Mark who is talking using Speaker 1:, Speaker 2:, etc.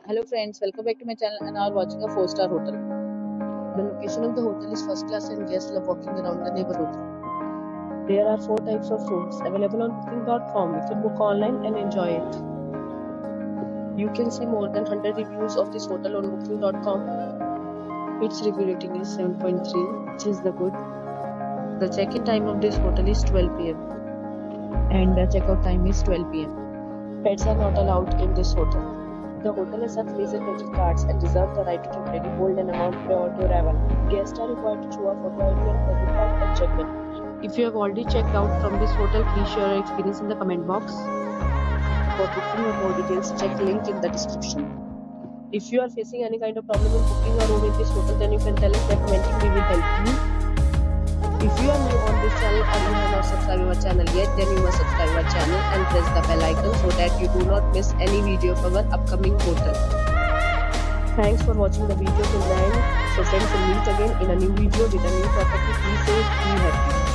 Speaker 1: Hello friends, welcome back to my channel and are watching a 4-star hotel. The location of the hotel is first class and guests love walking around the neighborhood. There are 4 types of rooms available on booking.com. You can book online and enjoy it. You can see more than 100 reviews of this hotel on booking.com. Its review rating is 7.3, which is the good. The check-in time of this hotel is 12 pm and the check-out time is 12 pm. Pets are not allowed in this hotel. The hotel accepts major credit cards and reserves the right to temporarily hold an amount prior to arrival. Guests are required to show a photo ID and credit card at check-in. If you have already checked out from this hotel, please share your experience in the comment box. For booking or more details, check link in the description. If you are facing any kind of problem in booking a room in this hotel, then you can tell us by commenting. We will help you. If you are new on this channel or you have not subscribed our channel yet, then you must subscribe our channel and press the bell icon so that you do not miss any video of our upcoming hotel. Thanks for watching the video till the end. So friends, will meet again in a new video with a new property. Be safe, be happy.